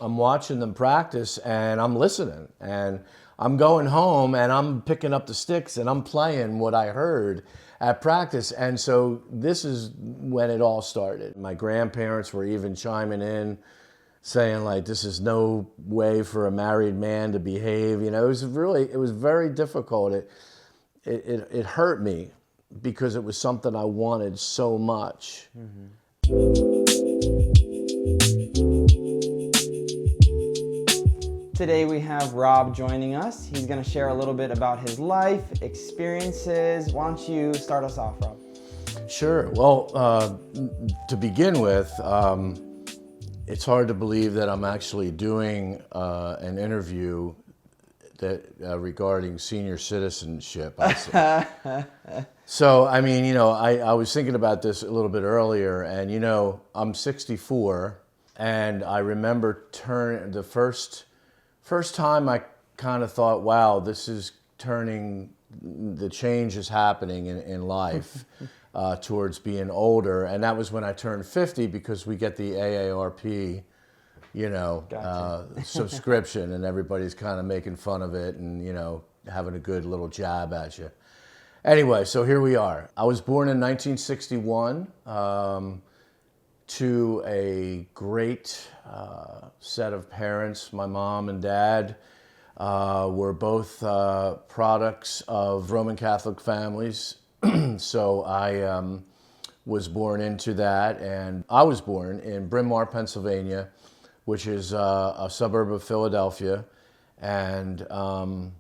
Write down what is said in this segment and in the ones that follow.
I'm watching them practice and I'm listening and I'm going home and I'm picking up the sticks and I'm playing what I heard at practice. And so this is when it all started. My grandparents were even chiming in saying like, this is no way for a married man to behave. You know, it was very difficult. It hurt me because it was something I wanted so much. Today we have Rob joining us. He's going to share a little bit about his life, experiences. Why don't you start us off, Rob? Sure. Well, to begin with, it's hard to believe that I'm actually doing an interview that regarding senior citizenship. So, I mean, you know, I was thinking about this a little bit earlier, and you know, I'm 64, and I remember the first time I kind of thought, wow, this is the change is happening in life towards being older. And that was when I turned 50 because we get the AARP, you know, subscription, and everybody's kind of making fun of it and, you know, having a good little jab at you. Anyway, so here we are. I was born in 1961. To a great set of parents. My mom and dad were both products of Roman Catholic families. So I was born into that, and I was born in Bryn Mawr, Pennsylvania, which is a suburb of Philadelphia. And my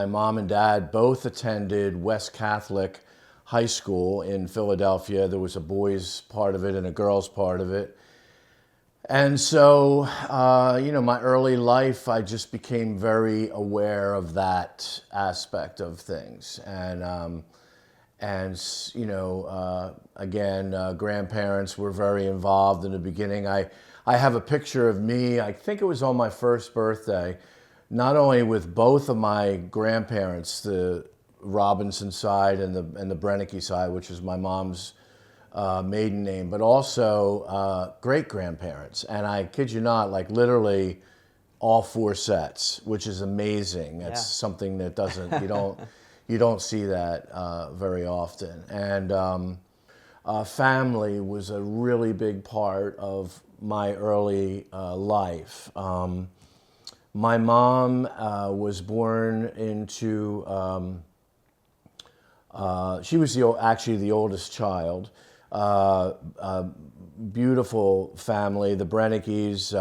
mom and dad both attended West Catholic High School in Philadelphia. There was a boys' part of it and a girls' part of it. And so, you know, my early life, I just became very aware of that aspect of things. And you know, again, grandparents were very involved in the beginning. I have a picture of me, I think it was on my first birthday, not only with both of my grandparents, the Robinson side and the Brennecke side, which is my mom's maiden name, but also great-grandparents. And I kid you not, like literally all four sets, which is amazing. That's something that you don't see that very often. And family was a really big part of my early life. My mom was born into she was actually the oldest child. Beautiful family, the Brenneckes,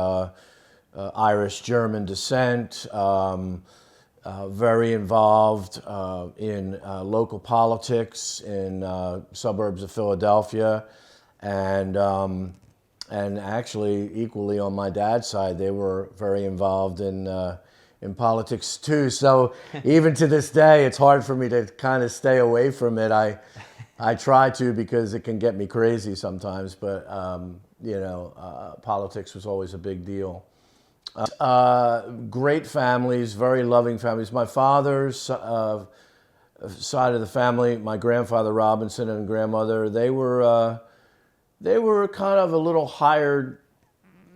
Irish-German descent, very involved in local politics in suburbs of Philadelphia, and actually equally on my dad's side, they were very involved in politics too. So even to this day, it's hard for me to kind of stay away from it. I try to because it can get me crazy sometimes, but you know, politics was always a big deal. Great families, very loving families. My father's side of the family, my grandfather Robinson and grandmother, they were kind of a little higher.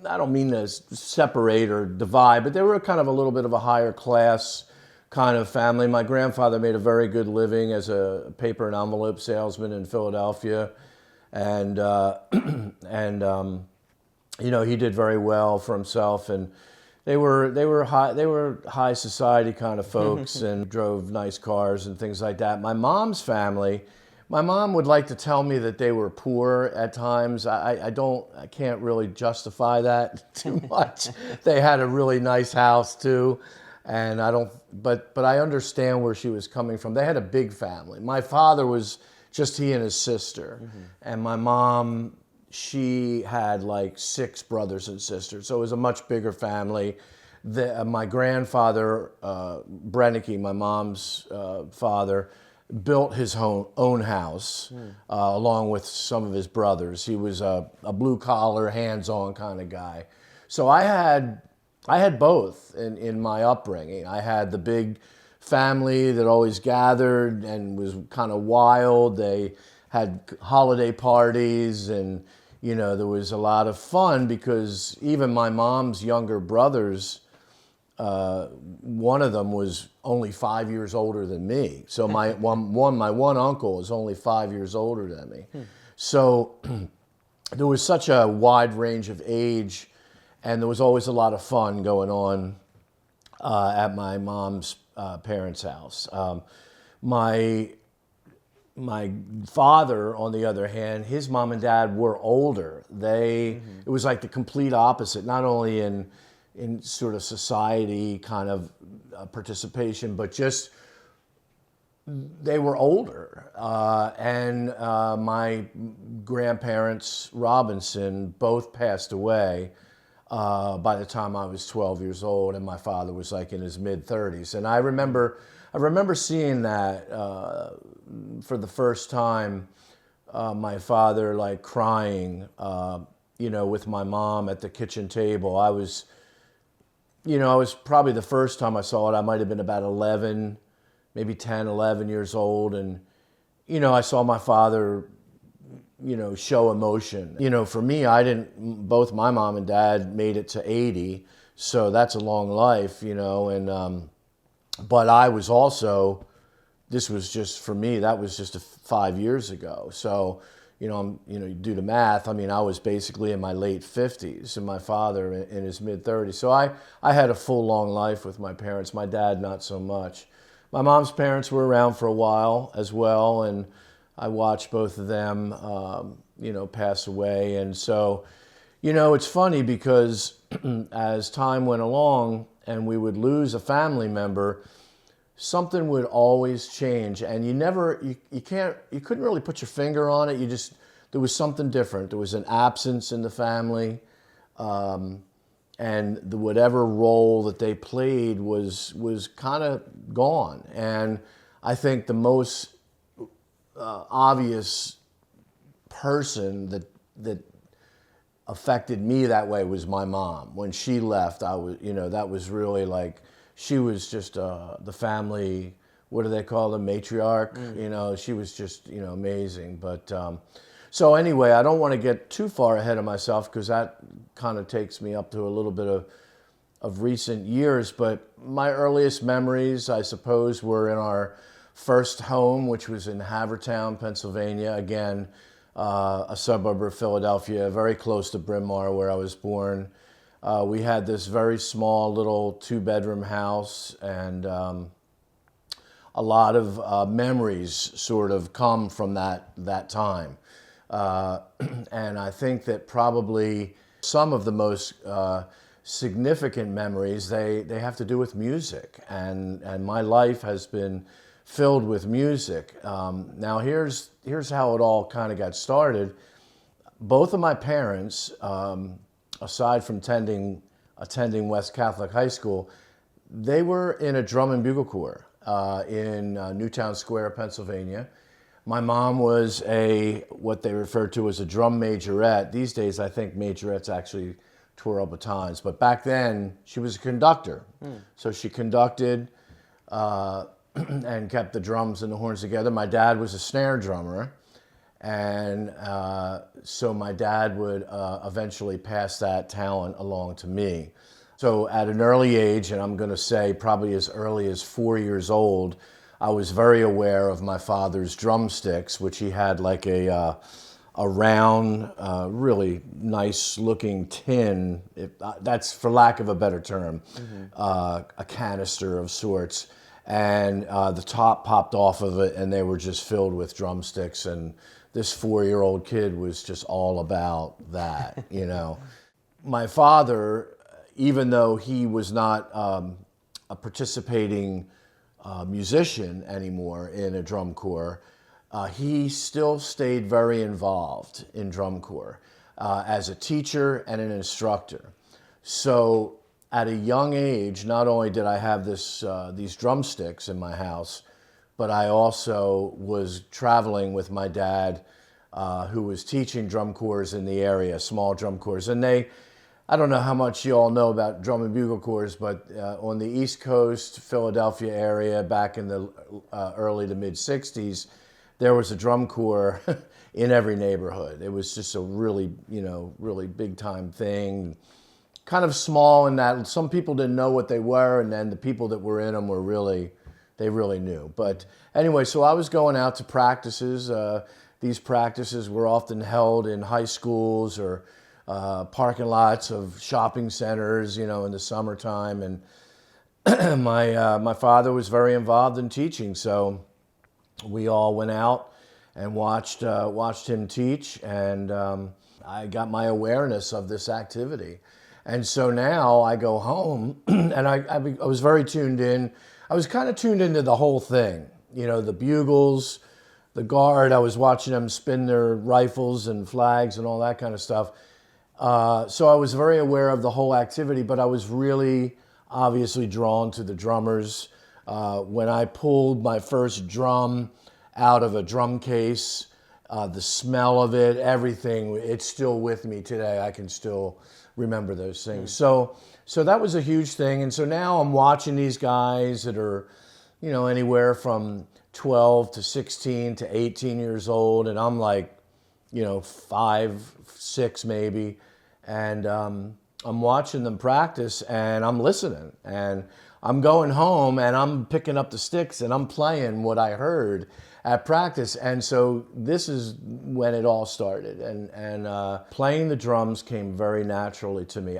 I don't mean to separate or divide, but they were kind of a little bit of a higher class kind of family. My grandfather made a very good living as a paper and envelope salesman in Philadelphia, and you know, he did very well for himself. And they were high society kind of folks and drove nice cars and things like that. My mom's family. My mom would like to tell me that they were poor at times. I can't really justify that too much. They had a really nice house too, and but I understand where she was coming from. They had a big family. My father was just he and his sister, and my mom, she had like 6 brothers and sisters, so it was a much bigger family. My grandfather, Brennecke, my mom's father, built his own house along with some of his brothers. He was a blue collar, hands-on kind of guy. So I had both in my upbringing. I had the big family that always gathered and was kind of wild. They had holiday parties, and you know, there was a lot of fun because even my mom's younger brothers, one of them was only 5 years older than me. So my one uncle is only 5 years older than me. So there was such a wide range of age, and there was always a lot of fun going on at my mom's parents' house. My father, on the other hand, his mom and dad were older. It was like the complete opposite, not only in sort of society kind of participation, but just they were older. And my grandparents, Robinson, both passed away by the time I was 12 years old, and my father was like in his mid-30s. And I remember seeing that for the first time, my father like crying, you know, with my mom at the kitchen table. I was probably the first time I saw it, I might have been about 11, maybe 10, 11 years old. And, you know, I saw my father, you know, show emotion. You know, for me, both my mom and dad made it to 80, so that's a long life, you know, and, but I was also, this was just, for me, that was just 5 years ago. So, you know, you do the math. I mean, I was basically in my late 50s and my father in his mid 30s. So I had a full, long life with my parents. My dad, not so much. My mom's parents were around for a while as well, and I watched both of them, you know, pass away. And so, you know, it's funny because as time went along and we would lose a family member, something would always change, and you couldn't really put your finger on it. There was something different. There was an absence in the family, and whatever role that they played was kind of gone. And I think the most obvious person that affected me that way was my mom. When she left, that was really like, she was just the family, what do they call them, matriarch? You know, she was just, you know, amazing. But so anyway, I don't want to get too far ahead of myself because that kind of takes me up to a little bit of recent years. But my earliest memories, I suppose, were in our first home, which was in Havertown, Pennsylvania. Again, a suburb of Philadelphia, very close to Bryn Mawr, where I was born. We had this very small little 2-bedroom house, and a lot of memories sort of come from that time. And I think that probably some of the most significant memories, they have to do with music, and my life has been filled with music. Now here's how it all kind of got started. Both of my parents, aside from attending West Catholic High School, they were in a drum and bugle corps in Newtown Square, Pennsylvania. My mom was what they refer to as a drum majorette. These days, I think majorettes actually twirl batons, but back then she was a conductor. So she conducted and kept the drums and the horns together. My dad was a snare drummer. And so my dad would eventually pass that talent along to me. So at an early age, and I'm going to say probably as early as 4 years old, I was very aware of my father's drumsticks, which he had like a round, really nice looking tin, that's for lack of a better term, a canister of sorts. And the top popped off of it, and they were just filled with drumsticks. And this 4-year-old kid was just all about that, you know. My father, even though he was not a participating musician anymore in a drum corps, he still stayed very involved in drum corps as a teacher and an instructor. So at a young age, not only did I have these drumsticks in my house, but I also was traveling with my dad, who was teaching drum corps in the area, small drum corps. And I don't know how much you all know about drum and bugle corps, but on the East Coast, Philadelphia area, back in the early to mid 60s, there was a drum corps in every neighborhood. It was just a really, really big time thing. Kind of small in that some people didn't know what they were, and then the people that were in them were they really knew. But anyway, so I was going out to practices. These practices were often held in high schools or parking lots of shopping centers, in the summertime. And my father was very involved in teaching, so we all went out and watched him teach, and I got my awareness of this activity. And so now I go home, and I was very tuned in. I was kind of tuned into the whole thing, the bugles, the guard. I was watching them spin their rifles and flags and all that kind of stuff. So I was very aware of the whole activity, but I was really obviously drawn to the drummers. When I pulled my first drum out of a drum case, the smell of it, everything, it's still with me today. I can still remember those things. So that was a huge thing. And so now I'm watching these guys that are, anywhere from 12 to 16 to 18 years old. And I'm like, 5, 6 maybe. And I'm watching them practice, and I'm listening, and I'm going home and I'm picking up the sticks and I'm playing what I heard at practice. And so this is when it all started, and playing the drums came very naturally to me.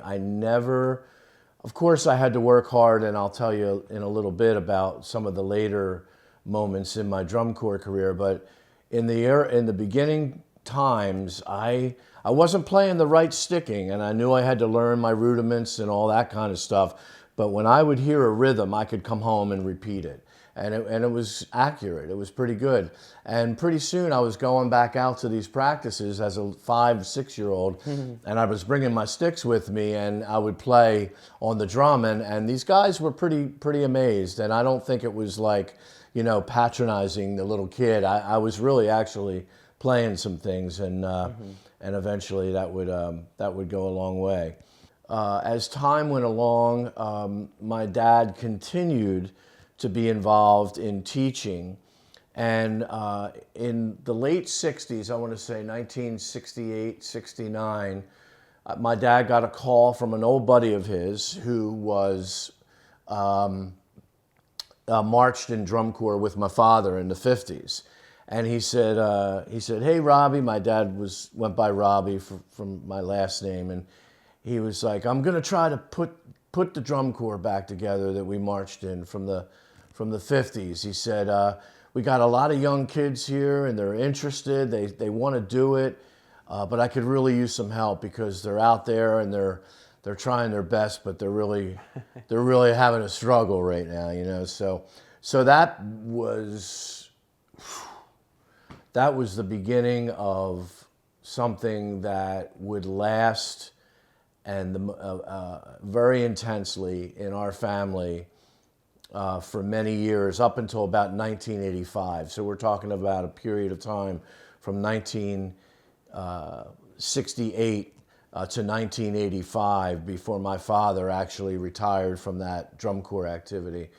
Of course I had to work hard, and I'll tell you in a little bit about some of the later moments in my drum corps career, but in the beginning times, I wasn't playing the right sticking, and I knew I had to learn my rudiments and all that kind of stuff. But when I would hear a rhythm, I could come home and repeat it. And it was accurate. It was pretty good. And pretty soon I was going back out to these practices as a 5, 6-year-old, and I was bringing my sticks with me, and I would play on the drum, and these guys were pretty amazed. And I don't think it was like, patronizing the little kid. I was really actually playing some things, and eventually that would go a long way. As time went along, my dad continued to be involved in teaching, and in the late 60s, I want to say 1968, 69, my dad got a call from an old buddy of his who was marched in drum corps with my father in the 50s. And he said, "Hey, Robbie," my dad went by Robbie from my last name, and he was like, "I'm going to try to put the drum corps back together that we marched in from the 50s." He said, "We got a lot of young kids here, and they're interested. They want to do it, but I could really use some help because they're out there and they're trying their best, but they're really having a struggle right now, So that was the beginning of something that would last and very intensely in our family for many years, up until about 1985. So we're talking about a period of time from 1968 to 1985 before my father actually retired from that drum corps activity.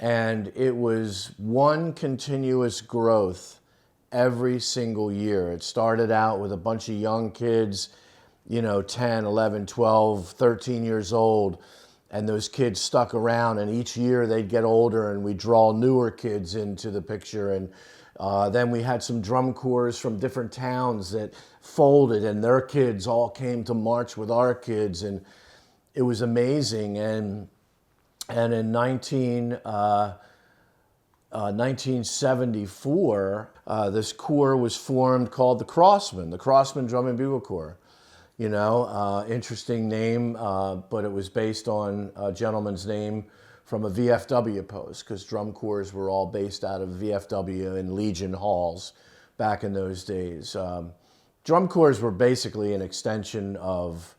And it was one continuous growth every single year. It started out with a bunch of young kids, 10, 11, 12, 13 years old, and those kids stuck around, and each year they'd get older, and we'd draw newer kids into the picture. And then we had some drum corps from different towns that folded, and their kids all came to march with our kids, and it was amazing. And in 1974, this corps was formed called the Crossmen Drum and Bugle Corps. Interesting name, but it was based on a gentleman's name from a VFW post, because drum corps were all based out of VFW and Legion halls back in those days. Drum corps were basically an extension of,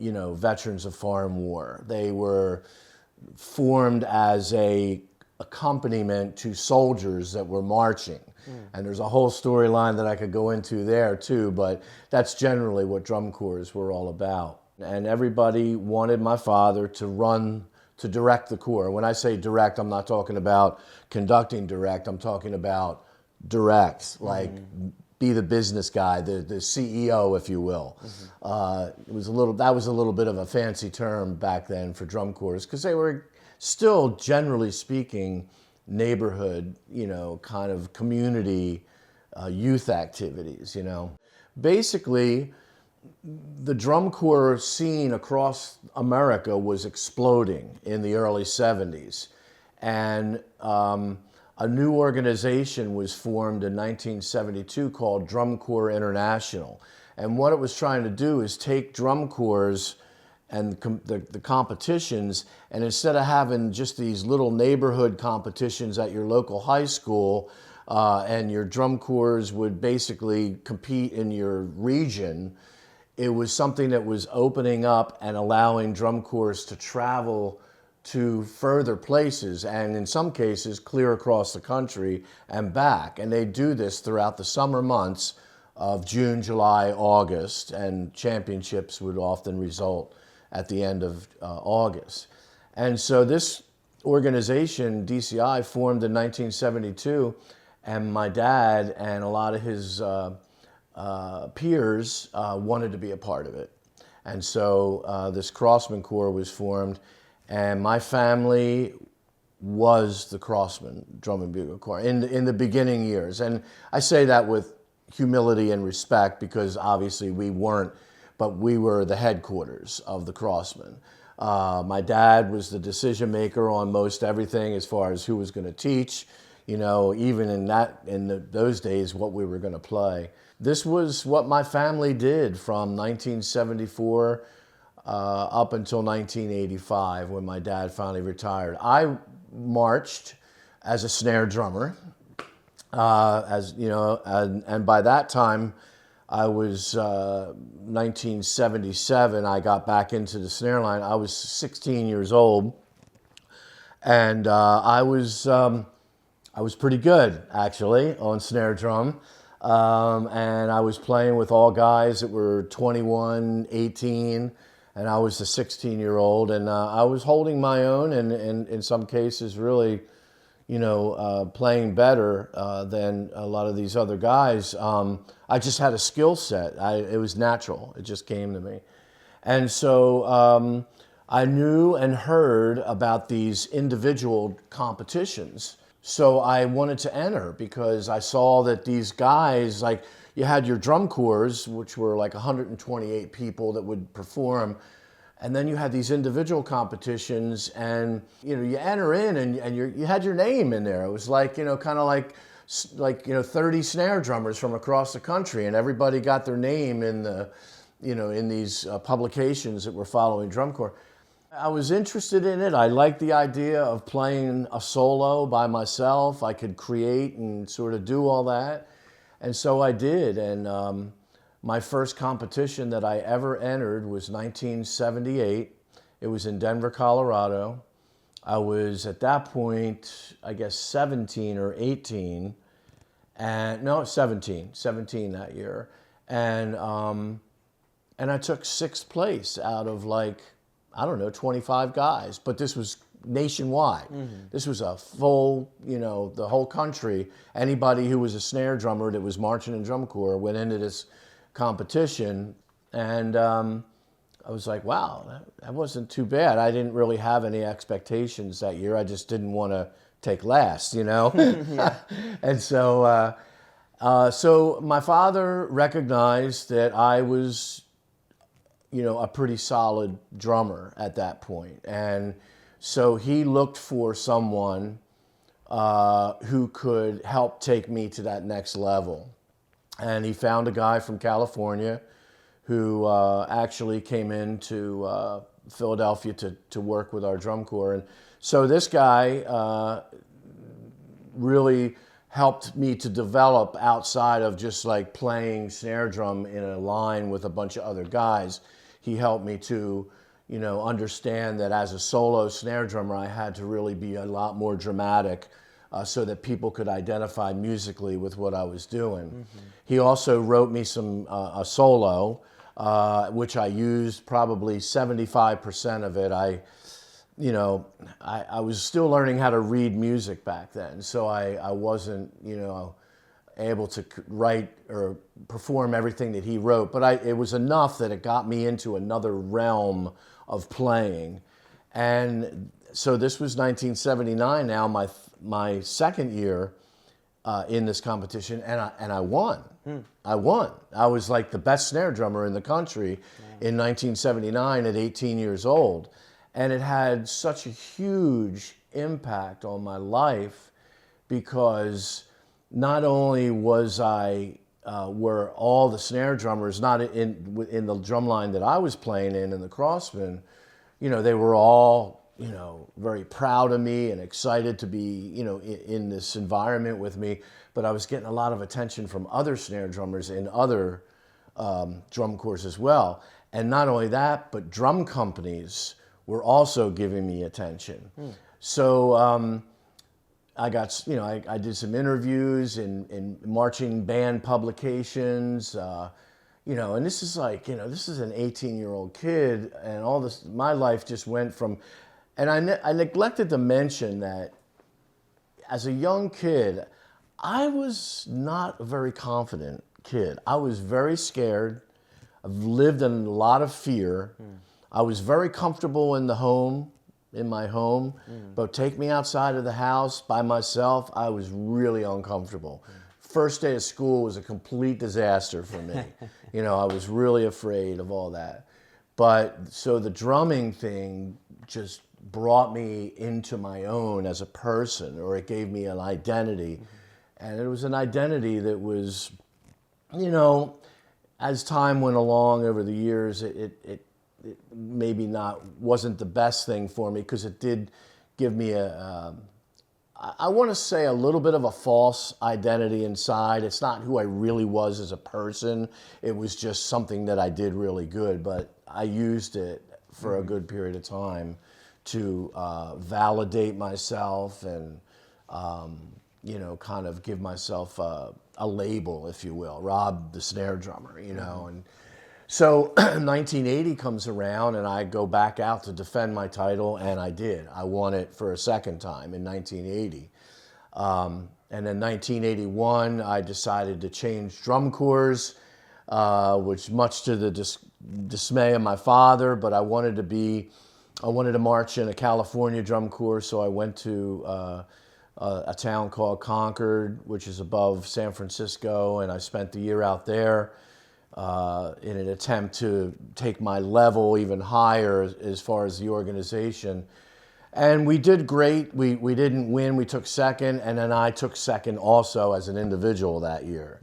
veterans of foreign war. They were formed as a accompaniment to soldiers that were marching. And there's a whole storyline that I could go into there too, but that's generally what drum corps were all about. And everybody wanted my father to run to direct the corps. When I say direct, I'm not talking about conducting direct. I'm talking about direct, like be the business guy, the CEO, if you will. It was that was a little bit of a fancy term back then for drum corps, because they were still, generally speaking, neighborhood, kind of community youth activities. Basically, the drum corps scene across America was exploding in the early 70s. And a new organization was formed in 1972 called Drum Corps International. And what it was trying to do is take drum corps and the competitions, and instead of having just these little neighborhood competitions at your local high school, and your drum corps would basically compete in your region, it was something that was opening up and allowing drum corps to travel to further places, and in some cases clear across the country and back. And they do this throughout the summer months of June, July, August, and championships would often result at the end of August. And so this organization, DCI, formed in 1972, and my dad and a lot of his peers wanted to be a part of it. And so this Crossman Corps was formed, and my family was the Crossman Drum and Bugle Corps in the beginning years. And I say that with humility and respect, because obviously we weren't, but we were the headquarters of the Crossmen. My dad was the decision maker on most everything as far as who was going to teach, even in those days, what we were going to play. This was what my family did from 1974 up until 1985, when my dad finally retired. I marched as a snare drummer, and by that time, I was 1977. I got back into the snare line. I was 16 years old, and I was pretty good actually on snare drum. And I was playing with all guys that were 21, 18, and I was the 16-year-old, and I was holding my own, and in some cases really, playing better than a lot of these other guys. I just had a skill set. It was natural. It just came to me. And so I knew and heard about these individual competitions. So I wanted to enter, because I saw that these guys, like, you had your drum corps, which were like 128 people that would perform, and then you had these individual competitions, and you enter in, and you had your name in there. It was like, kind of like 30 snare drummers from across the country, and everybody got their name in the in these publications that were following drum corps. I was interested in it. I liked the idea of playing a solo by myself. I could create and sort of do all that. And so I did. And my first competition that I ever entered was 1978. It was in Denver, Colorado. I was at that point, I guess 17 or 18. And no, 17 that year. And I took sixth place out of 25 guys, but this was nationwide. This was a full, the whole country. Anybody who was a snare drummer that was marching in drum corps went into this competition, and I was like, wow, that wasn't too bad. I didn't really have any expectations that year. I just didn't want to take last, And so, so my father recognized that I was a pretty solid drummer at that point. And so he looked for someone who could help take me to that next level. And he found a guy from California who actually came into Philadelphia to work with our drum corps. And so this guy really helped me to develop outside of just like playing snare drum in a line with a bunch of other guys. He helped me to, understand that as a solo snare drummer, I had to really be a lot more dramatic so that people could identify musically with what I was doing. He also wrote me a solo, which I used probably 75% of it. you know, I was still learning how to read music back then, so I wasn't, you know, able to write or perform everything that he wrote, but it was enough that it got me into another realm of playing. And so this was 1979 now, my second year in this competition, and I won. I won. I was like the best snare drummer in the country in 1979 at 18 years old. And it had such a huge impact on my life because not only was were all the snare drummers not in the drum line that I was playing in the Crossmen, you know, they were all, you know, very proud of me and excited to be, you know, in this environment with me. But I was getting a lot of attention from other snare drummers in other drum corps as well. And not only that, but drum companies were also giving me attention. So I got, you know, I did some interviews in marching band publications, you know, and this is like, you know, this is an 18-year-old kid, and all this, my life just went from, and I neglected to mention that as a young kid, I was not a very confident kid. I was very scared. I've lived in a lot of fear. I was very comfortable in my home, but take me outside of the house by myself, I was really uncomfortable. First day of school was a complete disaster for me. You know, I was really afraid of all that. But so the drumming thing just brought me into my own as a person, or it gave me an identity. And it was an identity that was, you know, as time went along over the years, it maybe wasn't the best thing for me, because it did give me I want to say a little bit of a false identity inside. It's not who I really was as a person. It was just something that I did really good, but I used it for a good period of time to validate myself and, you know, kind of give myself a label, if you will, Rob the snare drummer, you know. And so 1980 comes around and I go back out to defend my title, and I did. I won it for a second time in 1980. And then 1981, I decided to change drum corps, which much to the dismay of my father, but I wanted to march in a California drum corps, so I went to a town called Concord, which is above San Francisco, and I spent the year out there in an attempt to take my level even higher as far as the organization. And we did great. We didn't win. We took second, and then I took second also as an individual that year.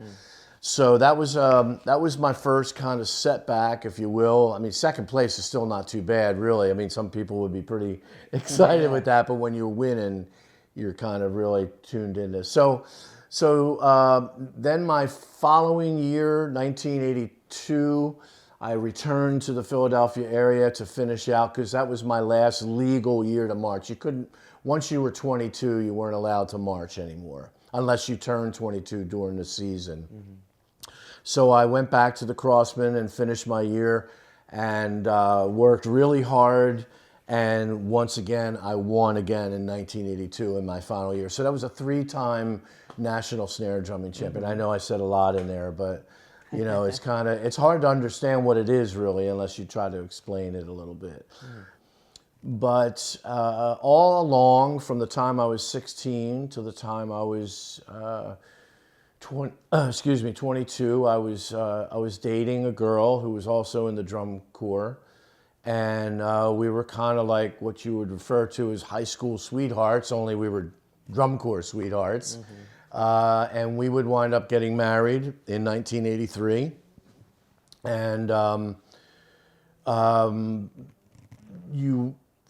So that was my first kind of setback, if you will. I mean, second place is still not too bad, really. I mean, some people would be pretty excited with that, but when you're winning, you're kind of really tuned into. So then my following year, 1982, I returned to the Philadelphia area to finish out, because that was my last legal year to march. You couldn't, once you were 22, you weren't allowed to march anymore, unless you turned 22 during the season. So I went back to the Crossmen and finished my year and worked really hard. And once again, I won again in 1982 in my final year. So that was a 3-time national snare drumming champion. I know I said a lot in there, but you know, it's hard to understand what it is really unless you try to explain it a little bit. But all along, from the time I was 16 to the time I was 22, I was dating a girl who was also in the drum corps. And we were kind of like what you would refer to as high school sweethearts, only we were drum corps sweethearts. And we would wind up getting married in 1983. And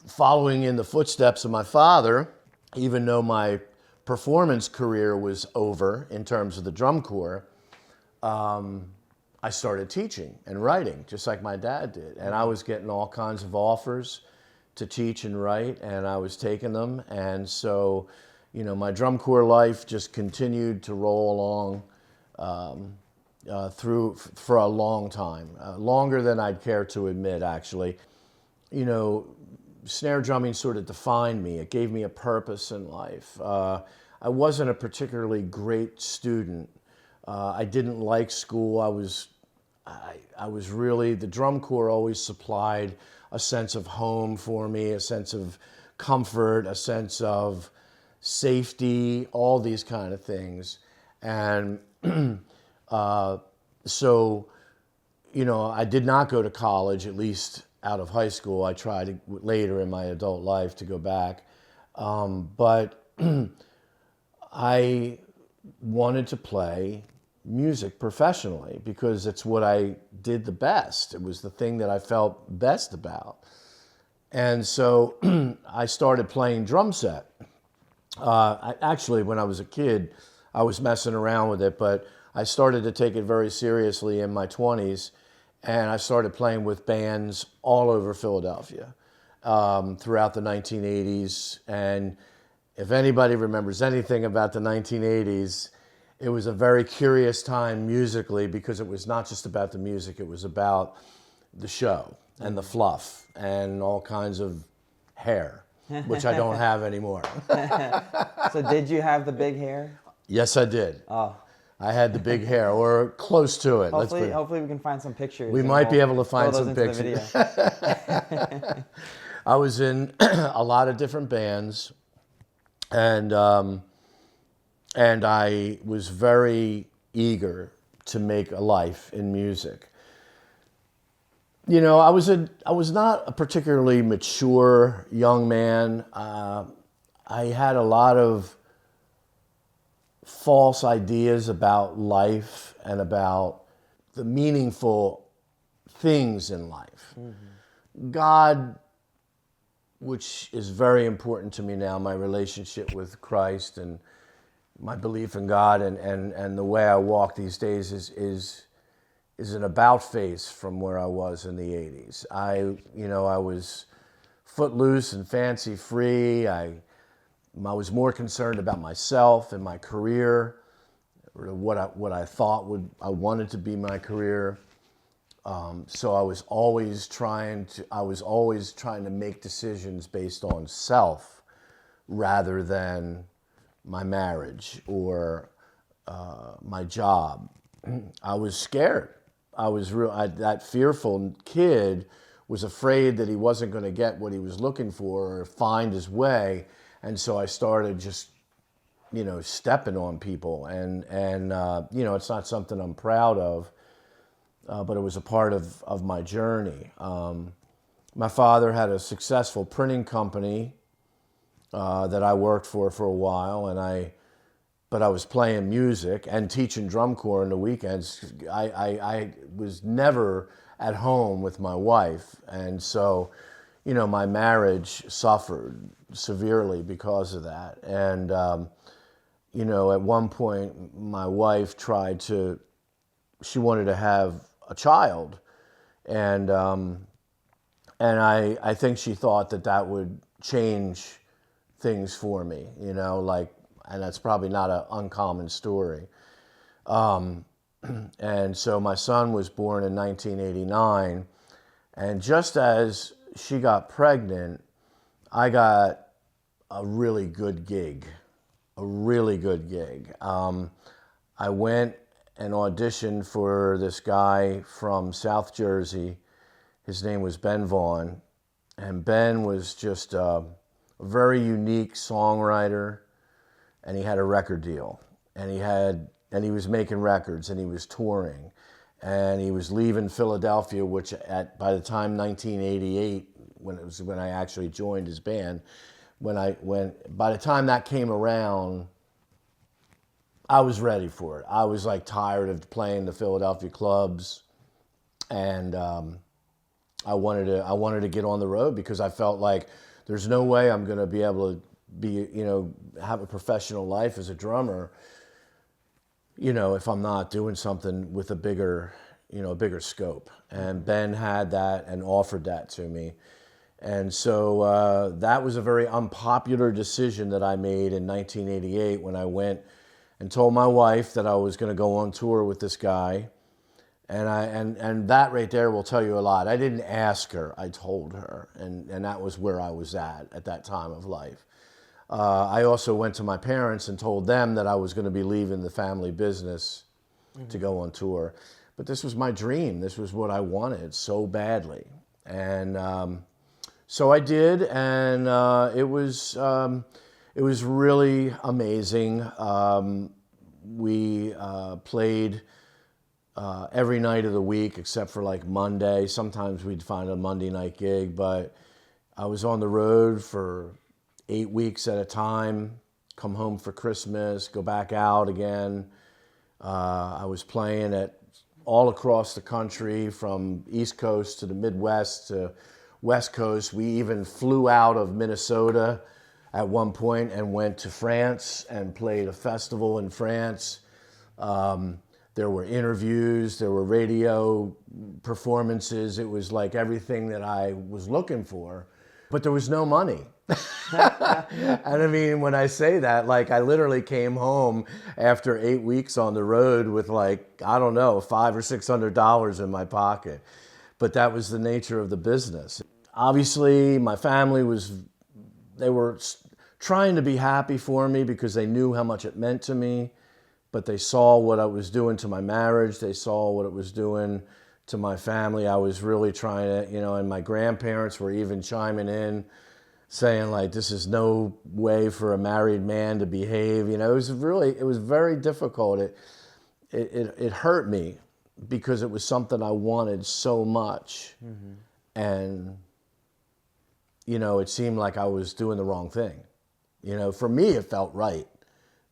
following in the footsteps of my father, even though my performance career was over in terms of the drum corps, I started teaching and writing, just like my dad did. And I was getting all kinds of offers to teach and write, and I was taking them. And so, you know, my drum corps life just continued to roll along for a long time, longer than I'd care to admit, actually. You know, snare drumming sort of defined me. It gave me a purpose in life. I wasn't a particularly great student. I didn't like school. I was really, the drum corps always supplied a sense of home for me, a sense of comfort, a sense of safety, all these kind of things. And so, I did not go to college, at least out of high school. I tried later in my adult life to go back. But I wanted to play music professionally because it's what I did the best. It was the thing that I felt best about. And so I started playing drum set. Actually, when I was a kid, I was messing around with it, but I started to take it very seriously in my 20s, and I started playing with bands all over Philadelphia throughout the 1980s. And if anybody remembers anything about the 1980s, it was a very curious time musically because it was not just about the music, it was about the show and the fluff and all kinds of hair, which I don't have anymore. So did you have the big hair? Yes, I did. Oh. I had the big hair, or close to it. Hopefully we can find some pictures. We might be able to find some pictures. I was in a lot of different bands, and I was very eager to make a life in music. I was not a particularly mature young man. I had a lot of false ideas about life and about the meaningful things in life. Mm-hmm. God, which is very important to me now, my relationship with Christ and my belief in God and the way I walk these days is an about face from where I was in the 80s. I was footloose and fancy free. I was more concerned about myself and my career, or what I thought I wanted to be my career. So I was always trying to make decisions based on self rather than my marriage or my job. I was scared. That fearful kid was afraid that he wasn't going to get what he was looking for or find his way. And so I started just, stepping on people. And it's not something I'm proud of, but it was a part of my journey. My father had a successful printing company that I worked for a while, but I was playing music and teaching drum corps in the weekends. I was never at home with my wife. And so, my marriage suffered severely because of that. And, at one point, my wife she wanted to have a child. And I think she thought that would change things for me, and that's probably not an uncommon story. And so my son was born in 1989, and just as she got pregnant, I got a really good gig. I went and auditioned for this guy from South Jersey. His name was Ben Vaughn, and Ben was just a very unique songwriter, and he had a record deal, and he was making records, and he was touring, and he was leaving Philadelphia, which by the time 1988, when I actually joined his band, by the time that came around, I was ready for it. I was tired of playing the Philadelphia clubs, and I wanted to get on the road because I felt like there's no way I'm going to be able to have a professional life as a drummer, if I'm not doing something with a bigger scope. And Ben had that and offered that to me. And so that was a very unpopular decision that I made in 1988 when I went and told my wife that I was going to go on tour with this guy. And that right there will tell you a lot. I didn't ask her, I told her, and that was where I was at that time of life. I also went to my parents and told them that I was going to be leaving the family business to go on tour. But this was my dream. This was what I wanted so badly. And so I did, and it was really amazing. We played every night of the week except for like Monday. Sometimes we'd find a Monday night gig, but I was on the road for 8 weeks at a time, come home for Christmas, go back out again. I was playing at all across the country, from East Coast to the Midwest to West Coast. We even flew out of Minnesota at one point and went to France and played a festival in France. There were interviews, there were radio performances. It was like everything that I was looking for, but there was no money. And I mean, when I say that, like, I literally came home after 8 weeks on the road with, like, I don't know, $500 or $600 in my pocket. But that was the nature of the business. Obviously, my family they were trying to be happy for me because they knew how much it meant to me. But they saw what I was doing to my marriage. They saw what it was doing to my family. I was really trying to, and my grandparents were even chiming in, saying, like, this is no way for a married man to behave. It was very difficult. It hurt me because it was something I wanted so much. Mm-hmm. And, it seemed like I was doing the wrong thing. For me, it felt right.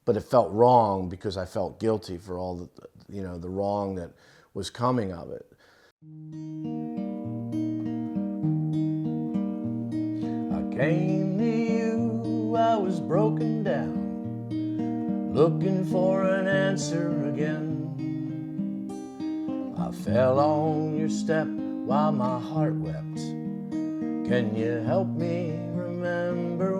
But it felt wrong because I felt guilty for all the wrong that was coming of it. I came to you, I was broken down, looking for an answer again. I fell on your step while my heart wept. Can you help me remember